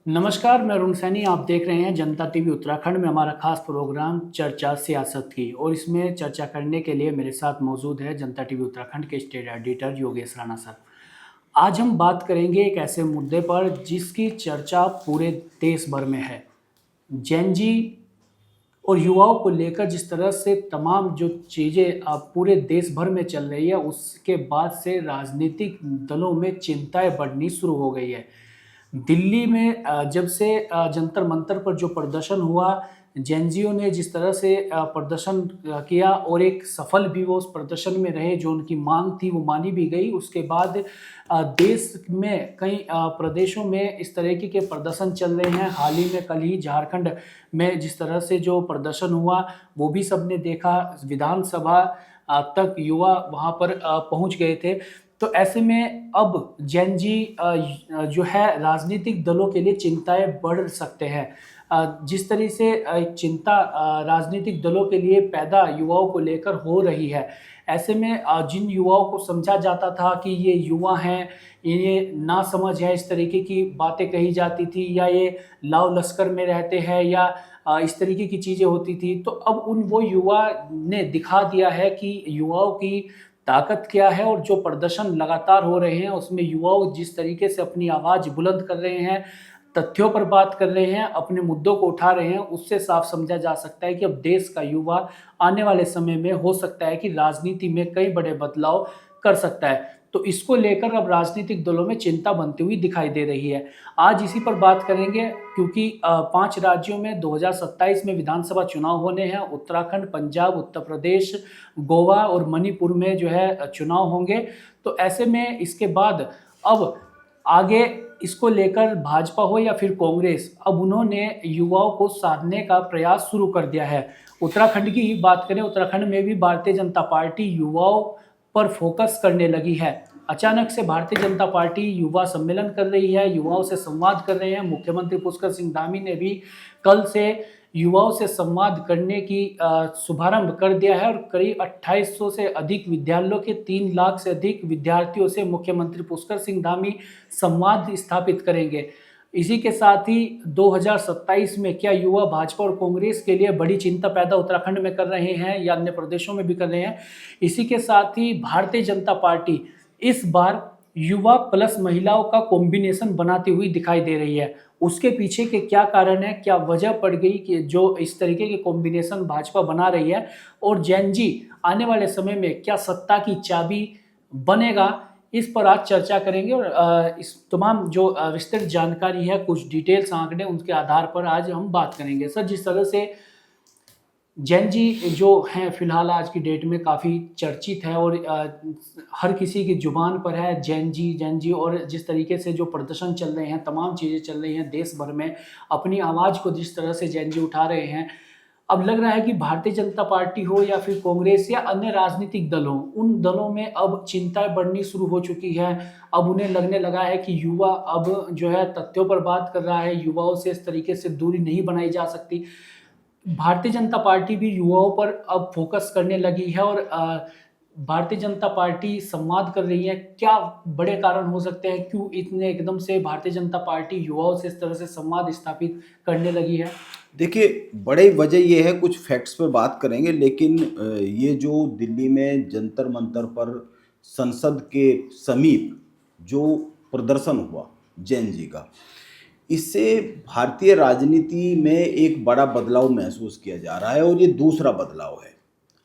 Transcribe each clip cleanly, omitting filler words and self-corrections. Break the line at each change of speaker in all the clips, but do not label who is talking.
नमस्कार, मैं अरुण सैनी। आप देख रहे हैं जनता टीवी उत्तराखंड में हमारा खास प्रोग्राम चर्चा सियासत की, और इसमें चर्चा करने के लिए मेरे साथ मौजूद है जनता टीवी उत्तराखंड के state editor Yogesh Rana sir. आज हम बात करेंगे एक ऐसे मुद्दे पर जिसकी चर्चा पूरे देश भर में है। जेन जी और युवाओं को लेकर जिस तरह से तमाम जो चीज़ें पूरे देश भर में चल रही है, उसके बाद से राजनीतिक दलों में चिंताएं बढ़नी शुरू हो गई है। दिल्ली में जब से जंतर मंतर पर जो प्रदर्शन हुआ, जेएनजीओ ने जिस तरह से प्रदर्शन किया और एक सफल भी वो उस प्रदर्शन में रहे, जो उनकी मांग थी वो मानी भी गई। उसके बाद देश में कई प्रदेशों में इस तरीके के प्रदर्शन चल रहे हैं। हाल ही में कल ही झारखंड में जिस तरह से जो प्रदर्शन हुआ वो भी सबने देखा। विधानसभा तक युवा वहाँ पर पहुँच गए थे। तो ऐसे में अब जेन जी जो है राजनीतिक दलों के लिए चिंताएं बढ़ सकते हैं। जिस तरह से एक चिंता राजनीतिक दलों के लिए पैदा युवाओं को लेकर हो रही है, ऐसे में जिन युवाओं को समझा जाता था कि ये युवा हैं, ये ना समझ है, इस तरीके की बातें कही जाती थी, या ये लाव लश्कर में रहते हैं, या इस तरीके की चीज़ें होती थी, तो अब उन वो युवा ने दिखा दिया है कि युवाओं की ताकत क्या है। और जो प्रदर्शन लगातार हो रहे हैं उसमें युवाओं जिस तरीके से अपनी आवाज़ बुलंद कर रहे हैं, तथ्यों पर बात कर रहे हैं, अपने मुद्दों को उठा रहे हैं, उससे साफ समझा जा सकता है कि अब देश का युवा आने वाले समय में हो सकता है कि राजनीति में कई बड़े बदलाव कर सकता है। तो इसको लेकर अब राजनीतिक दलों में चिंता बनती हुई दिखाई दे रही है। आज इसी पर बात करेंगे, क्योंकि 5 राज्यों में 2027 में विधानसभा चुनाव होने हैं। उत्तराखंड, पंजाब, उत्तर प्रदेश, गोवा और मणिपुर में जो है चुनाव होंगे। तो ऐसे में इसके बाद अब आगे इसको लेकर भाजपा हो या फिर कांग्रेस, अब उन्होंने युवाओं को साधने का प्रयास शुरू कर दिया है। उत्तराखंड की ही बात करें, उत्तराखंड में भी भारतीय जनता पार्टी युवाओं पर फोकस करने लगी है। अचानक से भारतीय जनता पार्टी युवा सम्मेलन कर रही है, युवाओं से संवाद कर रहे हैं। मुख्यमंत्री पुष्कर सिंह धामी ने भी कल से युवाओं से संवाद करने की शुभारंभ कर दिया है, और करीब 2800 से अधिक विद्यालयों के 3 लाख से अधिक विद्यार्थियों से मुख्यमंत्री पुष्कर सिंह धामी संवाद स्थापित करेंगे। इसी के साथ ही 2027 में क्या युवा भाजपा और कांग्रेस के लिए बड़ी चिंता पैदा उत्तराखंड में कर रहे हैं या अन्य प्रदेशों में भी कर रहे हैं। इसी के साथ ही भारतीय जनता पार्टी इस बार युवा प्लस महिलाओं का कॉम्बिनेशन बनाती हुई दिखाई दे रही है। उसके पीछे के क्या कारण है, क्या वजह पड़ गई कि जो इस तरीके के कॉम्बिनेशन भाजपा बना रही है, और जेन जी आने वाले समय में क्या सत्ता की चाबी बनेगा, इस पर आज चर्चा करेंगे। और इस तमाम जो विस्तृत जानकारी है, कुछ डिटेल्स आंकड़े, उनके आधार पर आज हम बात करेंगे। सर, जिस तरह से जैन जी जो हैं फिलहाल आज की डेट में काफ़ी चर्चित है, और हर किसी की जुबान पर है जैन जी, और जिस तरीके से जो प्रदर्शन चल रहे हैं, तमाम चीज़ें चल रही हैं देश भर में, अपनी आवाज़ को जिस तरह से जैन जी उठा रहे हैं, अब लग रहा है कि भारतीय जनता पार्टी हो या फिर कांग्रेस या अन्य राजनीतिक दल हो, उन दलों में अब चिंताएं बढ़नी शुरू हो चुकी है। अब उन्हें लगने लगा है कि युवा अब जो है तथ्यों पर बात कर रहा है, युवाओं से इस तरीके से दूरी नहीं बनाई जा सकती। भारतीय जनता पार्टी भी युवाओं पर अब फोकस करने लगी है, और भारतीय जनता पार्टी संवाद कर रही है। क्या बड़े कारण हो सकते हैं, क्यों इतने एकदम से भारतीय जनता पार्टी युवाओं से इस तरह से संवाद स्थापित करने लगी है?
देखिए, बड़ी वजह ये है, कुछ फैक्ट्स पे बात करेंगे, लेकिन ये जो दिल्ली में जंतर मंतर पर संसद के समीप जो प्रदर्शन हुआ जैन जी का, इससे भारतीय राजनीति में एक बड़ा बदलाव महसूस किया जा रहा है, और ये दूसरा बदलाव है।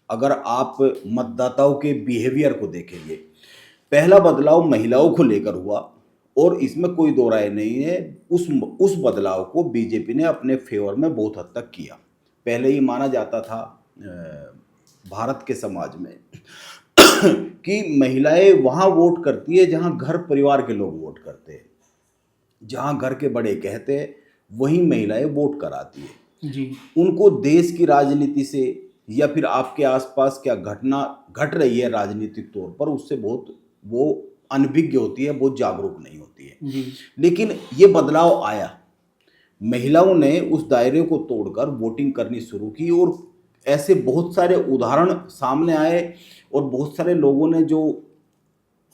अगर आप मतदाताओं के बिहेवियर को देखेंगे, पहला बदलाव महिलाओं को लेकर हुआ, और इसमें कोई दो राय नहीं है। उस बदलाव को बीजेपी ने अपने फेवर में बहुत हद तक किया। पहले ही माना जाता था भारत के समाज में कि महिलाएं वहाँ वोट करती है जहाँ घर परिवार के लोग वोट करते हैं, जहाँ घर के बड़े कहते हैं वही महिलाएं वोट कराती है।
जी।
उनको देश की राजनीति से या फिर आपके आसपास क्या घटना घट रही है राजनीतिक तौर पर, उससे बहुत वो अनभिज्ञ होती है, बहुत जागरूक नहीं होती है।
जी।
लेकिन ये बदलाव आया, महिलाओं ने उस दायरे को तोड़कर वोटिंग करनी शुरू की, और ऐसे बहुत सारे उदाहरण सामने आए, और बहुत सारे लोगों ने जो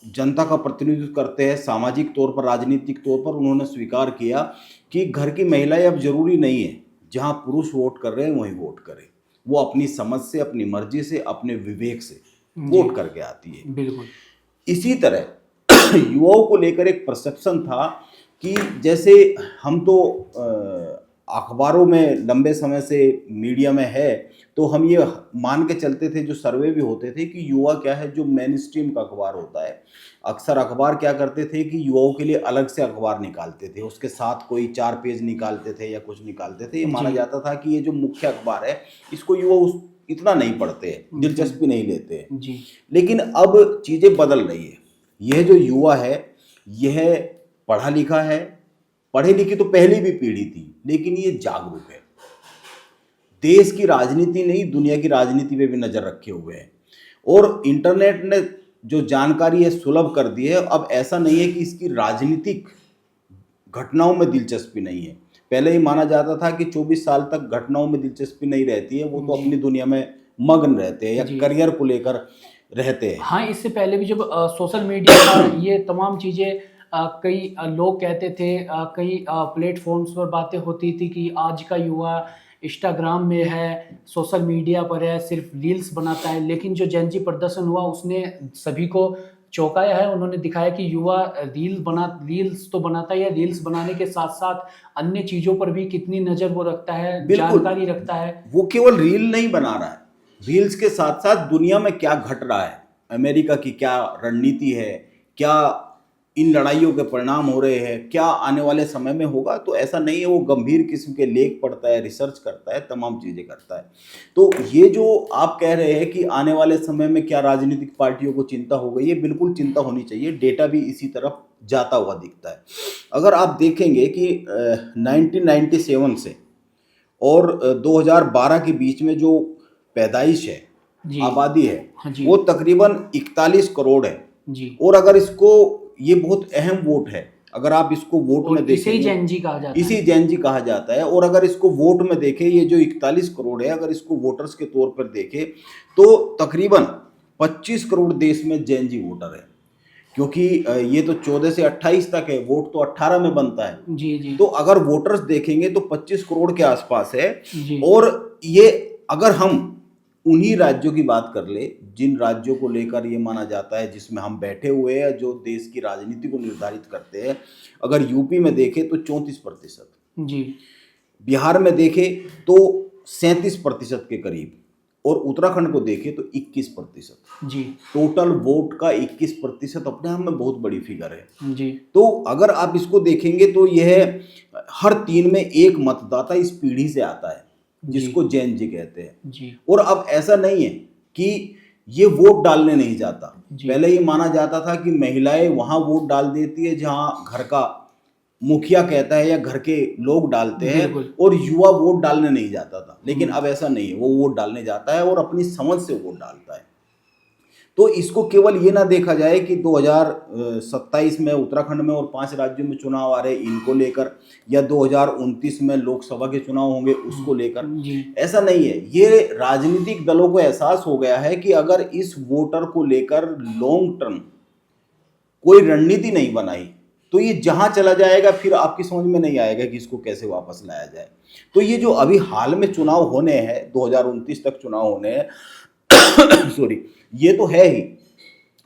जनता का प्रतिनिधित्व करते हैं सामाजिक तौर पर, राजनीतिक तौर पर, उन्होंने स्वीकार किया कि घर की महिलाएं अब जरूरी नहीं है जहां पुरुष वोट कर रहे हैं वहीं वोट करें। वो अपनी समझ से, अपनी मर्जी से, अपने विवेक से
जी
वोट करके आती है।
बिल्कुल।
इसी तरह युवाओं को लेकर एक परसेप्शन था कि जैसे हम तो अखबारों में लंबे समय से, मीडिया में है, तो हम ये मान के चलते थे, जो सर्वे भी होते थे, कि युवा क्या है, जो मेन स्ट्रीम का अखबार होता है, अक्सर अखबार क्या करते थे कि युवाओं के लिए अलग से अखबार निकालते थे, उसके साथ कोई 4 पेज निकालते थे या कुछ निकालते थे। ये माना
जी
जाता था कि ये जो मुख्य अखबार है इसको युवा उस इतना नहीं पढ़ते हैं, दिलचस्पी नहीं लेते हैं।
जी
लेकिन अब चीज़ें बदल रही है। यह जो युवा है यह पढ़ा लिखा है, पढ़ी लिखी तो पहली भी पीढ़ी थी, लेकिन ये जागरूक है, देश की राजनीति नहीं दुनिया की राजनीति पे भी नज़र रखे हुए हैं। और इंटरनेट ने जो जानकारी है सुलभ कर दी है। अब ऐसा नहीं है कि इसकी राजनीतिक घटनाओं में दिलचस्पी नहीं है। पहले ही माना जाता था कि 24 साल तक घटनाओं में दिलचस्पी नहीं रहती है, वो तो
जी
अपनी दुनिया में मग्न रहते हैं या
जी।
करियर को लेकर रहते हैं।
हाँ, इससे पहले भी जब सोशल मीडिया का ये तमाम चीज़ें कई लोग कहते थे, कई प्लेटफॉर्म्स पर बातें होती थी कि आज का युवा इंस्टाग्राम में है, सोशल मीडिया पर है, सिर्फ रील्स बनाता है। लेकिन जो जेन ज़ी प्रदर्शन हुआ उसने सभी को चौंकाया है। उन्होंने दिखाया कि युवा रील्स तो बनाता ही है, रील्स बनाने के साथ-साथ अन्य चीज़ों पर भी कितनी नज़र वो रखता है,
बिल्कुल,
जानकारी रखता है।
वो केवल रील नहीं बना रहा है, रील्स के साथ साथ दुनिया में क्या घट रहा है, अमेरिका की क्या रणनीति है, क्या इन लड़ाइयों के परिणाम हो रहे हैं, क्या आने वाले समय में होगा, तो ऐसा नहीं है। वो गंभीर किस्म के लेख पढ़ता है, रिसर्च करता है, तमाम चीज़ें करता है। तो ये जो आप कह रहे हैं कि आने वाले समय में क्या राजनीतिक पार्टियों को चिंता हो गई, ये बिल्कुल चिंता होनी चाहिए। डेटा भी इसी तरफ जाता हुआ दिखता है। अगर आप देखेंगे कि 1997 से और 2012 के बीच में जो पैदाइश है,
जी।
आबादी है,
हाँ जी।
वो तकरीबन 41 करोड़ है।
जी।
और अगर इसको, ये बहुत अहम वोट है, अगर आप इसको वोट में
और इसे ही
देखेंगे,
जेन ज़ी कहा जाता
इसी
है।
जेन जी कहा जाता है। और अगर इसको वोट में देखें, ये जो 41 करोड़ है, अगर इसको वोटर्स के तौर पर देखें तो तकरीबन 25 करोड़ देश में जेन जी वोटर है। क्योंकि ये तो 14 से 28 तक है, वोट तो 18 में बनता है।
जी जी
तो अगर वोटर्स देखेंगे तो 25 करोड़ के आसपास है।
जी
और ये, अगर हम उन्हीं राज्यों की बात कर ले जिन राज्यों को लेकर ये माना जाता है, जिसमें हम बैठे हुए हैं, जो देश की राजनीति को निर्धारित करते हैं, अगर यूपी में देखें तो 34%,
जी
बिहार में देखें तो 37% के करीब, और उत्तराखंड को देखें तो 21%।
जी
टोटल वोट का 21% अपने आप में बहुत बड़ी फिगर है।
जी
तो अगर आप इसको देखेंगे तो यह हर 3 में एक मतदाता इस पीढ़ी से आता है, जिसको जेन जी कहते हैं।
जी
और अब ऐसा नहीं है कि ये वोट डालने नहीं जाता।
जी
पहले ये माना जाता था कि महिलाएं वहां वोट डाल देती है जहां घर का मुखिया कहता है या घर के लोग डालते हैं,
बिल्कुल।
और युवा वोट डालने नहीं जाता था। लेकिन अब ऐसा नहीं है, वो वोट डालने जाता है और अपनी समझ से वोट डालता है। तो इसको केवल ये ना देखा जाए कि 2027 में उत्तराखंड में और 5 राज्यों में चुनाव आ रहे इनको लेकर, या 2029 में लोकसभा के चुनाव होंगे उसको लेकर।
जी
ऐसा नहीं है। ये राजनीतिक दलों को एहसास हो गया है कि अगर इस वोटर को लेकर लॉन्ग टर्म कोई रणनीति नहीं बनाई तो ये जहां चला जाएगा, फिर आपकी समझ में नहीं आएगा कि इसको कैसे वापस लाया जाए। तो ये जो अभी हाल में चुनाव होने हैं, 2029 तक चुनाव होने हैं सॉरी, ये तो है ही,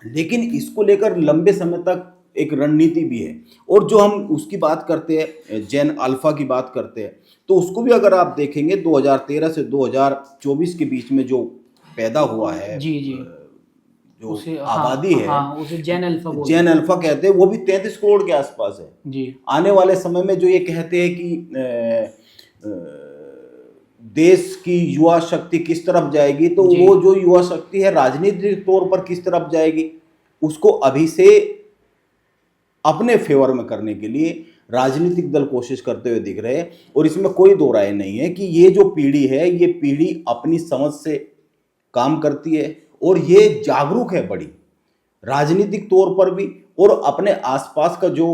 लेकिन इसको लेकर लंबे समय तक एक रणनीति भी है। और जो हम उसकी बात करते हैं, जेन अल्फा की बात करते हैं, तो उसको भी अगर आप देखेंगे 2013 से 2024 के बीच में जो पैदा हुआ है,
जी जी
जो
उसे
आबादी है,
हाँ उसे जेन अल्फा बोलते
जेन अल्फा कहते हैं, वो भी 33 करोड़ के आसपास है।
हैं। जी
आने वाले समय में जो ये कहते हैं कि देश की युवा शक्ति किस तरफ जाएगी, तो
जी
वो जो युवा शक्ति है राजनीतिक तौर पर किस तरफ जाएगी, उसको अभी से अपने फेवर में करने के लिए राजनीतिक दल कोशिश करते हुए दिख रहे हैं। और इसमें कोई दो राय नहीं है कि ये जो पीढ़ी है, ये पीढ़ी अपनी समझ से काम करती है और ये जागरूक है बड़ी, राजनीतिक तौर पर भी, और अपने आसपास का जो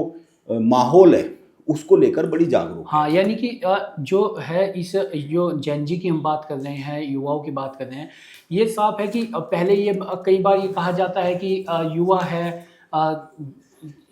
माहौल है उसको लेकर बड़ी जागरूक है।
हाँ, यानी कि जो है इस जो जेन ज़ी की हम बात कर रहे हैं, युवाओं की बात कर रहे हैं, ये साफ है कि पहले ये कई बार ये कहा जाता है कि युवा है, अ,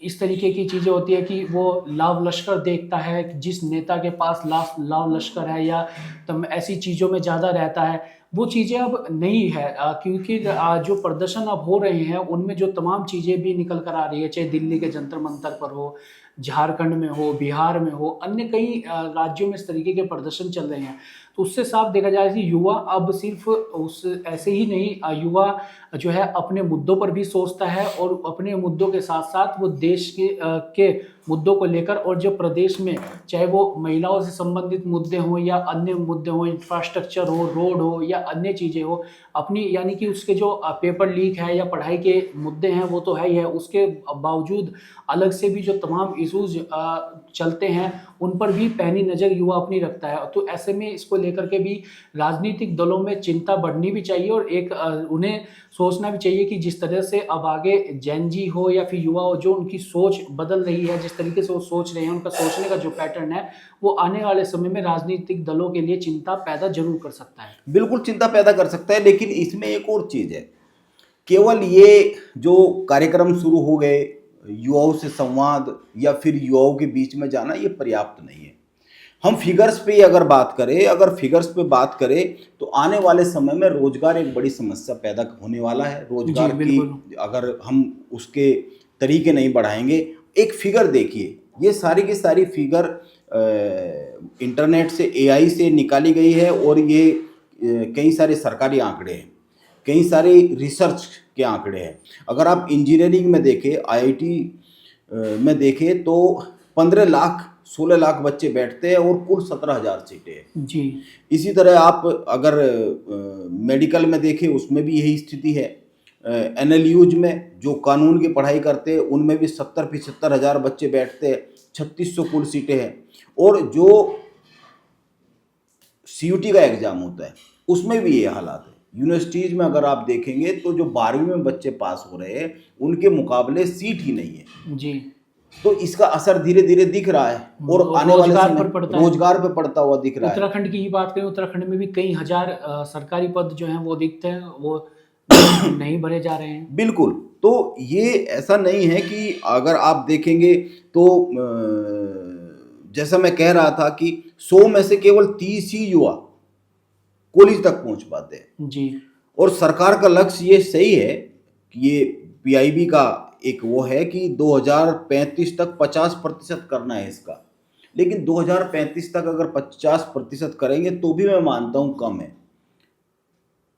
इस तरीके की चीज़ें होती है कि वो लाव लश्कर देखता है कि जिस नेता के पास लाव लश्कर है या तम ऐसी चीज़ों में ज़्यादा रहता है, वो चीज़ें अब नहीं है, क्योंकि जो प्रदर्शन अब हो रहे हैं उनमें जो तमाम चीज़ें भी निकल कर आ रही है, चाहे दिल्ली के जंतर मंतर पर हो, झारखंड में हो, बिहार में हो, अन्य कई राज्यों में इस तरीके के प्रदर्शन चल रहे हैं। तो उससे साफ देखा जाए कि युवा अब सिर्फ उस ऐसे ही नहीं, युवा जो है अपने मुद्दों पर भी सोचता है और अपने मुद्दों के साथ साथ वो देश के मुद्दों को लेकर, और जो प्रदेश में चाहे वो महिलाओं से संबंधित मुद्दे हों या अन्य मुद्दे हों, इंफ्रास्ट्रक्चर हो, रोड हो या अन्य चीज़ें हो, अपनी यानी कि उसके जो पेपर लीक है या पढ़ाई के मुद्दे हैं वो तो है ही है, उसके बावजूद अलग से भी जो तमाम इशूज़ चलते हैं उन पर भी पैनी नज़र युवा अपनी रखता है। तो ऐसे में इसको लेकर के भी राजनीतिक दलों में चिंता बढ़नी भी चाहिए और एक उन्हें सोचना भी चाहिए कि जिस तरह से अब आगे जेन जी हो या फिर युवा हो, जो उनकी सोच बदल रही है, जिस तरीके से वो सोच रहे हैं, उनका सोचने का जो पैटर्न है वो आने वाले समय में राजनीतिक दलों के लिए चिंता पैदा जरूर कर सकता है।
बिल्कुल चिंता पैदा कर सकता है, लेकिन इसमें एक और चीज़ है। केवल ये जो कार्यक्रम शुरू हो गए, युवाओं से संवाद या फिर युवाओं के बीच में जाना, ये पर्याप्त नहीं है। हम फिगर्स पे अगर बात करें, तो आने वाले समय में रोजगार एक बड़ी समस्या पैदा होने वाला है। रोजगार की अगर हम उसके तरीके नहीं बढ़ाएंगे, एक फिगर देखिए, ये सारी की सारी फिगर इंटरनेट से, एआई से निकाली गई है और ये कई सारे सरकारी आंकड़े हैं, कई सारे रिसर्च के आंकड़े हैं। अगर आप इंजीनियरिंग में देखें, आईआईटी में देखें तो 15 लाख 16 लाख बच्चे बैठते हैं और कुल 17,000 सीटें हैं
जी।
इसी तरह आप अगर मेडिकल में देखें, उसमें भी यही स्थिति है। एनएलयूज में जो कानून की पढ़ाई करते हैं उनमें भी 70-75 हज़ार बच्चे बैठते हैं, 3600 कुल सीटें हैं। और जो सीयूटी का एग्ज़ाम होता है उसमें भी ये हालात है। यूनिवर्सिटीज़ में अगर आप देखेंगे तो जो 12वीं में बच्चे पास हो रहे हैं उनके मुकाबले सीट ही नहीं है जी। तो इसका असर धीरे धीरे दिख रहा है और आने वाले समय रोजगार पर पड़ता हुआ दिख रहा है।
उत्तराखंड की ही बात करें, उत्तराखंड में भी कई हजार सरकारी पद जो हैं वो दिखते हैं, वो नहीं भरे जा रहे हैं।
बिल्कुल, तो ये ऐसा नहीं है कि अगर आप देखेंगे तो जैसा मैं कह रहा था कि 100 में से केवल 30 ही युवा कॉलेज तक पहुंच पाते हैं जी। और सरकार का लक्ष्य ये सही है कि ये पीआईबी का एक वो है कि 2035 तक 50% करना है इसका, लेकिन 2035 तक अगर 50% करेंगे तो भी मैं मानता हूँ कम है।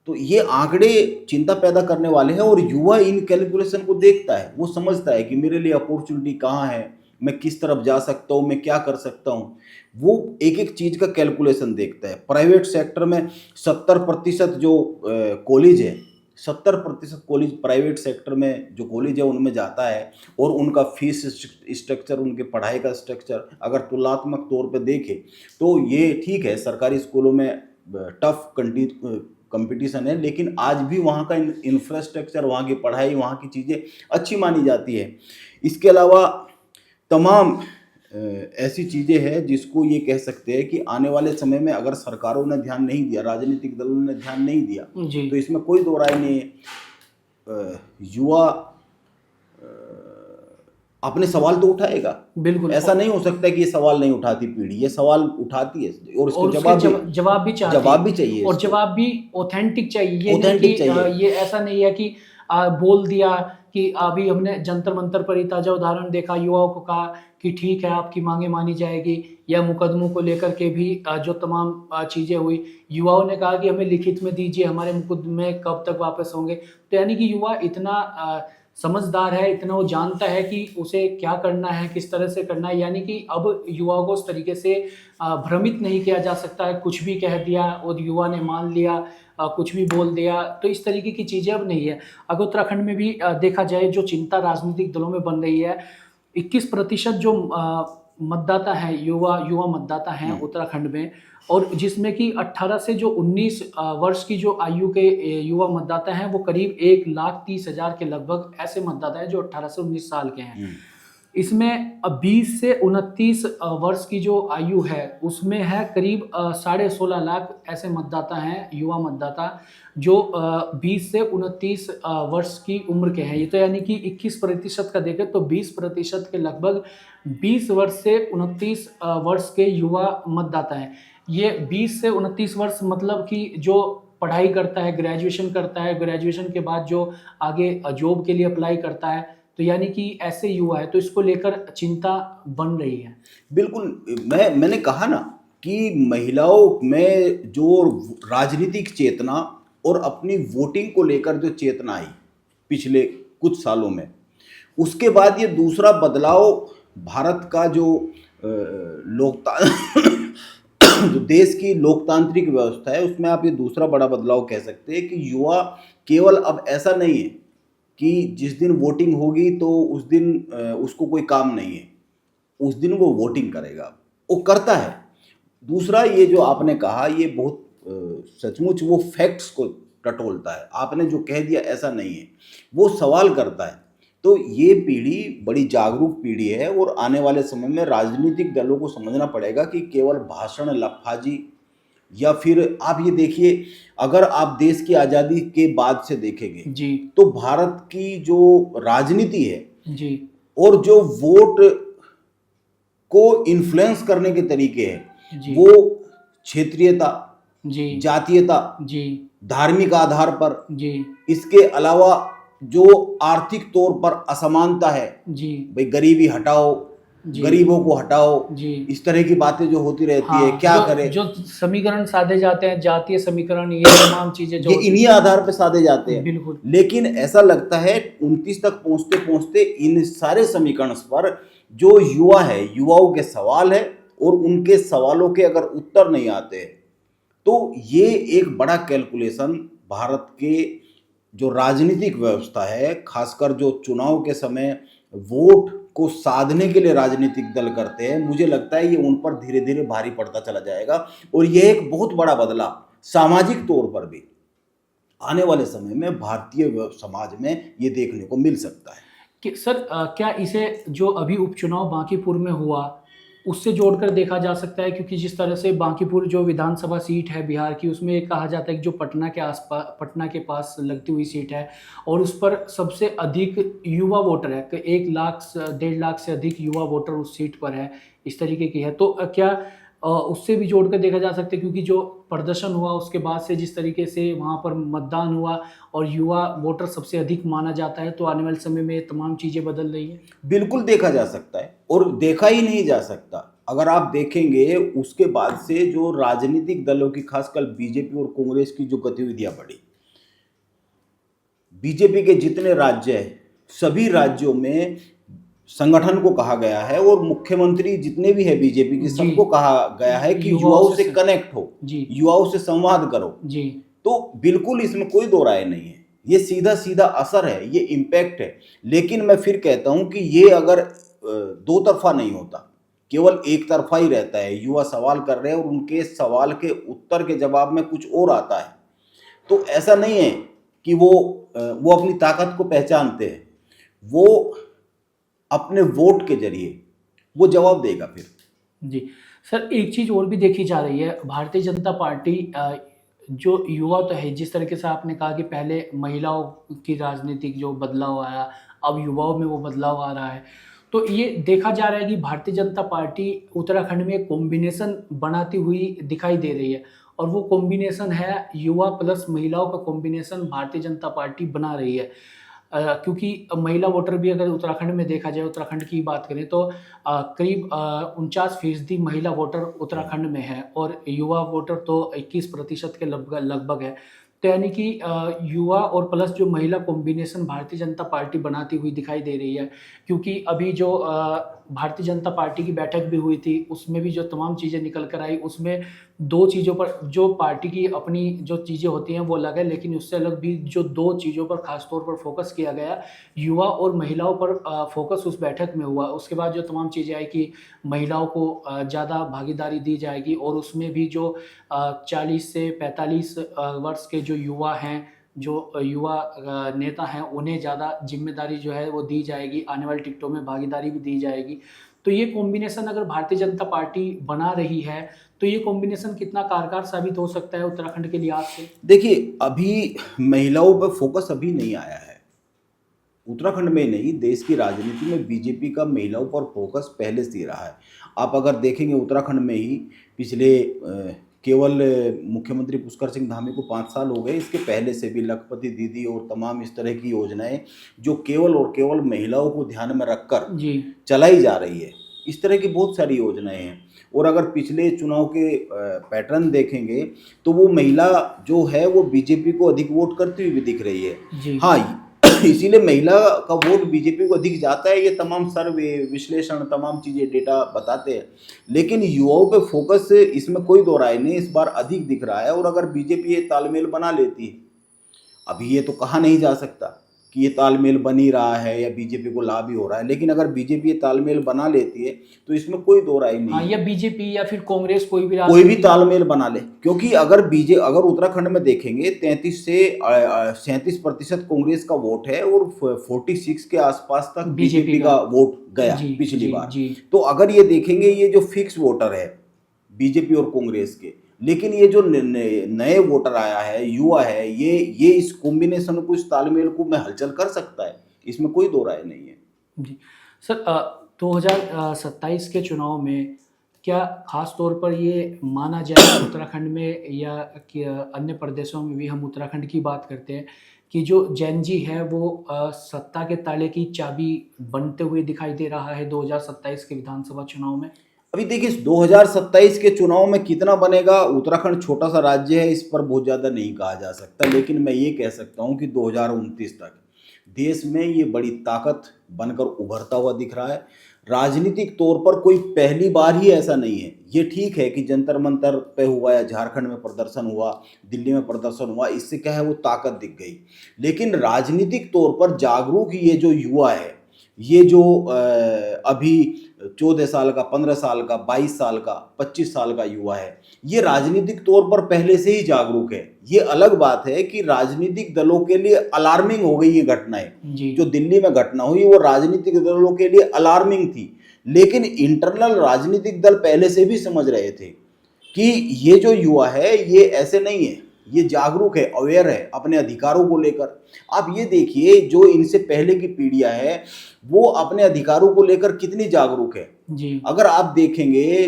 तो ये आंकड़े चिंता पैदा करने वाले हैं और युवा इन कैलकुलेशन को देखता है, वो समझता है कि मेरे लिए अपॉर्चुनिटी कहाँ है, मैं किस तरफ जा सकता हूँ, मैं क्या कर सकता हूँ। वो एक एक चीज़ का कैलकुलेशन देखता है। प्राइवेट सेक्टर में 70% जो कॉलेज है, 70% कॉलेज प्राइवेट सेक्टर में जो कॉलेज है उनमें जाता है और उनका फीस स्ट्रक्चर, उनके पढ़ाई का स्ट्रक्चर अगर तुलनात्मक तौर पे देखें तो ये ठीक है, सरकारी स्कूलों में टफ कंपटीशन है, लेकिन आज भी वहाँ का इंफ्रास्ट्रक्चर, वहाँ की पढ़ाई, वहाँ की चीज़ें अच्छी मानी जाती है। इसके अलावा तमाम ऐसी चीज़ें हैं जिसको ये कह सकते हैं कि आने वाले समय में अगर सरकारों ने ध्यान नहीं दिया, राजनीतिक दलों ने ध्यान नहीं दिया तो इसमें कोई दो राय नहीं है, युवा अपने सवाल तो उठाएगा। बिल्कुल, ऐसा नहीं हो सकता कि ये सवाल नहीं उठाती पीढ़ी, ये सवाल उठाती है और उसको
जवाब भी चाहिए और जवाब भी ऑथेंटिक चाहिए। ये ऐसा नहीं है कि बोल दिया कि अभी हमने जंतर मंतर पर ही ताज़ा उदाहरण देखा, युवाओं को कहा कि ठीक है आपकी मांगे मानी जाएगी, या मुकदमों को लेकर के भी जो तमाम चीज़ें हुई, युवाओं ने कहा कि हमें लिखित में दीजिए, हमारे मुकदमे कब तक वापस होंगे। तो यानी कि युवा इतना समझदार है, इतना वो जानता है कि उसे क्या करना है, किस तरह से करना है। यानी कि अब युवाओं को उस तरीके से भ्रमित नहीं किया जा सकता है, कुछ भी कह दिया और युवा ने मान लिया, कुछ भी बोल दिया, तो इस तरीके की चीज़ें अब नहीं है। अगर उत्तराखंड में भी देखा जाए, जो चिंता राजनीतिक दलों में बन रही है, 21% जो मतदाता हैं, युवा मतदाता हैं उत्तराखंड में, और जिसमें कि 18 से जो 19 वर्ष की जो आयु के युवा मतदाता हैं वो करीब 1,30,000 के लगभग ऐसे मतदाता हैं जो 18 से 19 साल के हैं। इसमें 20 से 29 वर्ष की जो आयु है उसमें है करीब 16.5 लाख ऐसे मतदाता हैं, युवा मतदाता जो 20 से 29 वर्ष की उम्र के हैं। ये तो यानी कि 21% का देखें तो 20% के लगभग 20 वर्ष से 29 वर्ष के युवा मतदाता हैं। ये 20 से 29 वर्ष मतलब कि जो पढ़ाई करता है, ग्रेजुएशन करता है, ग्रेजुएशन के बाद जो आगे जॉब के लिए अप्लाई करता है, तो यानी कि ऐसे युवा है, तो इसको लेकर चिंता बन रही है।
बिल्कुल, मैंने कहा ना कि महिलाओं में जो राजनीतिक चेतना और अपनी वोटिंग को लेकर जो चेतना आई पिछले कुछ सालों में, उसके बाद ये दूसरा बदलाव भारत का जो जो देश की लोकतांत्रिक व्यवस्था है उसमें आप ये दूसरा बड़ा बदलाव कह सकते हैं कि युवा केवल अब ऐसा नहीं है कि जिस दिन वोटिंग होगी तो उस दिन उसको कोई काम नहीं है, उस दिन वो वोटिंग करेगा, वो करता है। दूसरा, ये जो आपने कहा ये बहुत सचमुच वो फैक्ट्स को टटोलता है। आपने जो कह दिया ऐसा नहीं है, वो सवाल करता है। तो ये पीढ़ी बड़ी जागरूक पीढ़ी है और आने वाले समय में राजनीतिक दलों को समझना पड़ेगा कि केवल भाषण, लफाजी या फिर आप ये देखिए, अगर आप देश की आज़ादी के बाद से देखेंगे
जी
तो भारत की जो राजनीति है
जी
और जो वोट को इन्फ्लुएंस करने के तरीके हैं
जी
वो क्षेत्रीयता,
जी
जातीयता,
जी
धार्मिक आधार पर,
जी
इसके अलावा जो आर्थिक तौर पर असमानता है,
जी
भाई गरीबी हटाओ,
जी
गरीबों को हटाओ,
जी
इस तरह की बातें जो होती रहती है,
हाँ,
क्या
जो
करें,
जो समीकरण साधे जाते हैं, जातीय समीकरण, ये तमाम चीजें जो
ये इन्हीं आधार पर साधे जाते हैं।
बिल्कुल
लेकिन ऐसा लगता है 29 तक पहुंचते पहुंचते इन सारे समीकरण पर जो युवा है, युवाओं के सवाल है और उनके सवालों के अगर उत्तर नहीं आते हैं तो ये एक बड़ा कैलकुलेशन भारत के जो राजनीतिक व्यवस्था है, खासकर जो चुनाव के समय वोट को साधने के लिए राजनीतिक दल करते हैं, मुझे लगता है ये उन पर धीरे धीरे भारी पड़ता चला जाएगा। और ये एक बहुत बड़ा बदलाव सामाजिक तौर पर भी आने वाले समय में भारतीय समाज में ये देखने को मिल सकता है।
कि सर क्या इसे जो अभी उपचुनाव बांकीपुर में हुआ उससे जोड़कर देखा जा सकता है, क्योंकि जिस तरह से बांकीपुर जो विधानसभा सीट है बिहार की, उसमें कहा जाता है कि जो पटना के आसपास, पटना के पास लगती हुई सीट है और उस पर सबसे अधिक युवा वोटर है, कि 1 लाख 1.5 लाख से अधिक युवा वोटर उस सीट पर है, इस तरीके की है। तो क्या उससे भी जोड़कर देखा जा सकता है, क्योंकि जो प्रदर्शन हुआ उसके बाद से जिस तरीके से वहाँ पर मतदान हुआ और युवा वोटर सबसे अधिक माना जाता है, तो आने वाले समय में ये तमाम चीज़ें बदल रही है।
बिल्कुल देखा जा सकता है और देखा ही नहीं जा सकता। अगर आप देखेंगे उसके बाद से जो राजनीतिक दलों की, खासकर बीजेपी और कांग्रेस की जो गतिविधियां बढ़ी, बीजेपी के जितने राज्य हैं सभी राज्यों में संगठन को कहा गया है और मुख्यमंत्री जितने भी है बीजेपी की, सबको कहा गया है कि युवाओं से कनेक्ट हो, युवाओं से संवाद करो जी। तो बिल्कुल इसमें कोई दो राय नहीं है, ये सीधा सीधा असर है, ये इम्पैक्ट है। लेकिन मैं फिर कहता हूं कि ये अगर दो तरफा नहीं होता, केवल एक तरफा ही रहता है, युवा सवाल कर रहे हैं और उनके सवाल के उत्तर के जवाब में कुछ और आता है, तो ऐसा नहीं है कि वो अपनी ताकत को पहचानते हैं, वो अपने वोट के जरिए वो जवाब देगा फिर।
जी सर, एक चीज़ और भी देखी जा रही है, भारतीय जनता पार्टी जो युवा तो है, जिस तरीके से आपने कहा कि पहले महिलाओं की राजनीतिक जो बदलाव आया, अब युवाओं में वो बदलाव आ रहा है, तो ये देखा जा रहा है कि भारतीय जनता पार्टी उत्तराखंड में एक कॉम्बिनेशन बनाती हुई दिखाई दे रही है, और वो कॉम्बिनेशन है युवा प्लस महिलाओं का कॉम्बिनेशन भारतीय जनता पार्टी बना रही है। क्योंकि महिला वोटर भी अगर उत्तराखंड में देखा जाए, उत्तराखंड की बात करें तो करीब 49% महिला वोटर उत्तराखंड में है और युवा वोटर तो 21% के लगभग है। तो यानी कि युवा और प्लस जो महिला कॉम्बिनेशन भारतीय जनता पार्टी बनाती हुई दिखाई दे रही है, क्योंकि अभी जो भारतीय जनता पार्टी की बैठक भी हुई थी, उसमें भी जो तमाम चीज़ें निकल कर आई, उसमें 2 चीज़ों पर, जो पार्टी की अपनी जो चीज़ें होती हैं वो अलग है, लेकिन उससे अलग भी जो 2 चीज़ों पर खास तौर पर फोकस किया गया, युवा और महिलाओं पर फोकस उस बैठक में हुआ। उसके बाद जो तमाम चीज़ें आई कि महिलाओं को ज़्यादा भागीदारी दी जाएगी और उसमें भी जो 40 से 45 वर्ष के जो युवा हैं, जो युवा नेता हैं उन्हें ज़्यादा जिम्मेदारी जो है वो दी जाएगी, आने वाली टिकटों में भागीदारी भी दी जाएगी। तो ये कॉम्बिनेशन अगर भारतीय जनता पार्टी बना रही है, तो ये कॉम्बिनेशन कितना कारगर साबित हो सकता है उत्तराखंड के लिहाज से?
देखिए, अभी महिलाओं पर फोकस अभी नहीं आया है। उत्तराखंड में नहीं, देश की राजनीति में बीजेपी का महिलाओं पर फोकस पहले से ही रहा है। आप अगर देखेंगे उत्तराखंड में ही पिछले केवल मुख्यमंत्री पुष्कर सिंह धामी को 5 साल हो गए, इसके पहले से भी लखपति दीदी और तमाम इस तरह की योजनाएं जो केवल और केवल महिलाओं को ध्यान में रखकर
जी।
चलाई जा रही है। इस तरह की बहुत सारी योजनाएं हैं। और अगर पिछले चुनाव के पैटर्न देखेंगे तो वो महिला जो है वो बीजेपी को अधिक वोट करती हुई भी दिख रही है।
जी।
हाँ, इसीलिए महिला का वोट बीजेपी को अधिक जाता है, ये तमाम सर्वे विश्लेषण तमाम चीजें डेटा बताते हैं। लेकिन युवाओं पे फोकस इसमें कोई दो राय नहीं, इस बार अधिक दिख रहा है। और अगर बीजेपी ये तालमेल बना लेती है, अभी ये तो कहा नहीं जा सकता कि ये तालमेल बन ही रहा है या बीजेपी को लाभ ही हो रहा है, लेकिन अगर बीजेपी ये तालमेल बना लेती है तो इसमें कोई दो राय नहीं
हाँ,
है।
या बीजेपी या फिर कांग्रेस कोई भी
तालमेल बना ले, क्योंकि अगर अगर उत्तराखंड में देखेंगे 33 से 37% कांग्रेस का वोट है और 46 के आसपास तक बीजेपी का वोट गया पिछली बार। तो अगर ये देखेंगे, ये जो फिक्स वोटर है बीजेपी और कांग्रेस के, लेकिन ये जो नए वोटर आया है, युवा है, ये इस कॉम्बिनेशन को, इस तालमेल को में हलचल कर सकता है, इसमें कोई दो राय नहीं है।
जी सर, 2027 के चुनाव में क्या खास तौर पर ये माना जाए उत्तराखंड में या कि अन्य प्रदेशों में भी, हम उत्तराखंड की बात करते हैं, कि जो जैन जी है वो सत्ता के ताले की चाबी बनते हुए दिखाई दे रहा है 2027 के विधानसभा चुनाव में?
अभी देखिए, 2027 के चुनाव में कितना बनेगा, उत्तराखंड छोटा सा राज्य है, इस पर बहुत ज़्यादा नहीं कहा जा सकता। लेकिन मैं ये कह सकता हूँ कि 2029 तक देश में ये बड़ी ताकत बनकर उभरता हुआ दिख रहा है। राजनीतिक तौर पर कोई पहली बार ही ऐसा नहीं है। ये ठीक है कि जंतर मंतर पे हुआ या झारखंड में प्रदर्शन हुआ, दिल्ली में प्रदर्शन हुआ, इससे क्या है वो ताकत दिख गई। लेकिन राजनीतिक तौर पर जागरूक ये जो युवा है, ये जो अभी 14 साल का, 15 साल का, 22 साल का, 25 साल का युवा है, ये राजनीतिक तौर पर पहले से ही जागरूक है। ये अलग बात है कि राजनीतिक दलों के लिए अलार्मिंग हो गई ये घटनाएं। जो दिल्ली में घटना हुई वो राजनीतिक दलों के लिए अलार्मिंग थी, लेकिन इंटरनल राजनीतिक दल पहले से भी समझ रहे थे कि ये जो युवा है ये ऐसे नहीं है, ये जागरूक है, अवेयर है अपने अधिकारों को लेकर। आप ये देखिए, जो इनसे पहले की पीढ़ियां है वो अपने अधिकारों को लेकर कितनी जागरूक है जी। अगर आप देखेंगे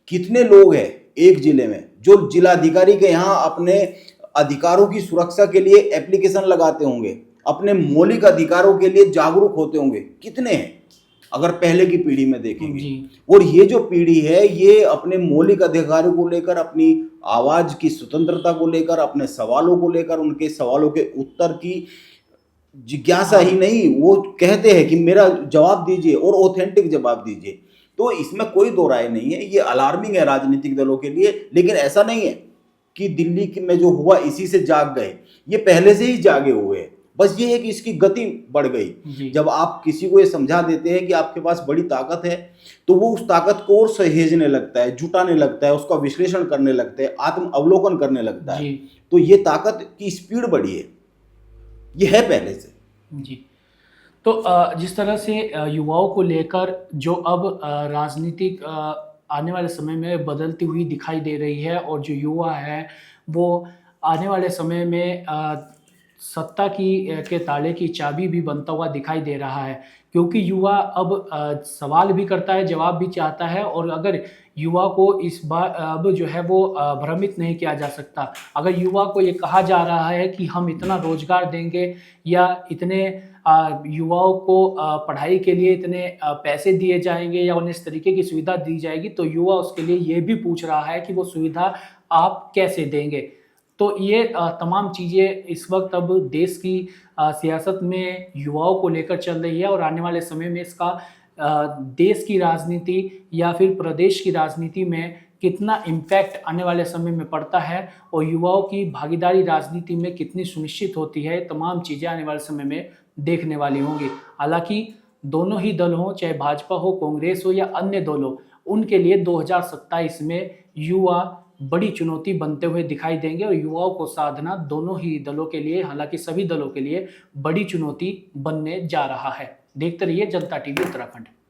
कितने लोग हैं एक जिले में जो जिलाधिकारी के यहाँ अपने अधिकारों की सुरक्षा के लिए एप्लीकेशन लगाते होंगे, अपने मौलिक अधिकारों के लिए जागरूक होते होंगे, कितने हैं अगर पहले की पीढ़ी में देखेंगे। और ये जो पीढ़ी है ये अपने मौलिक अधिकारों को लेकर, अपनी आवाज की स्वतंत्रता को लेकर, अपने सवालों को लेकर, उनके सवालों के उत्तर की जिज्ञासा ही नहीं, वो कहते हैं कि मेरा जवाब दीजिए और ऑथेंटिक जवाब दीजिए। तो इसमें कोई दो राय नहीं है, ये अलार्मिंग है राजनीतिक दलों के लिए। लेकिन ऐसा नहीं है कि दिल्ली में जो हुआ इसी से जाग गए, ये पहले से ही जागे हुए हैं, बस ये है कि इसकी गति बढ़ गई। जब आप किसी को ये समझा देते हैं कि आपके पास बड़ी ताकत है, तो वो उस ताकत को और सहेजने लगता है, जुटाने लगता है, उसका विश्लेषण करने लगता है, आत्म अवलोकन करने लगता है। तो ये ताकत की स्पीड बढ़ी है, ये है पहले से
जी। तो जिस तरह से युवाओं को लेकर जो अब राजनीतिक आने वाले समय में बदलती हुई दिखाई दे रही है, और जो युवा है वो आने वाले समय में सत्ता के ताले की चाबी भी बनता हुआ दिखाई दे रहा है, क्योंकि युवा अब सवाल भी करता है, जवाब भी चाहता है। और अगर युवा को इस बार अब जो है वो भ्रमित नहीं किया जा सकता। अगर युवा को ये कहा जा रहा है कि हम इतना रोजगार देंगे या इतने युवाओं को पढ़ाई के लिए इतने पैसे दिए जाएंगे या उन्हें इस तरीके की सुविधा दी जाएगी, तो युवा उसके लिए ये भी पूछ रहा है कि वो सुविधा आप कैसे देंगे। तो ये तमाम चीज़ें इस वक्त अब देश की सियासत में युवाओं को लेकर चल रही है, और आने वाले समय में इसका देश की राजनीति या फिर प्रदेश की राजनीति में कितना इम्पैक्ट आने वाले समय में पड़ता है, और युवाओं की भागीदारी राजनीति में कितनी सुनिश्चित होती है, तमाम चीज़ें आने वाले समय में देखने वाली होंगी। हालांकि दोनों ही दल हों, चाहे भाजपा हो, कांग्रेस हो या अन्य दल हो, उनके लिए 2027 में युवा बड़ी चुनौती बनते हुए दिखाई देंगे और युवाओं को साधना दोनों ही दलों के लिए, हालांकि सभी दलों के लिए बड़ी चुनौती बनने जा रहा है। देखते रहिए जनता टीवी उत्तराखंड।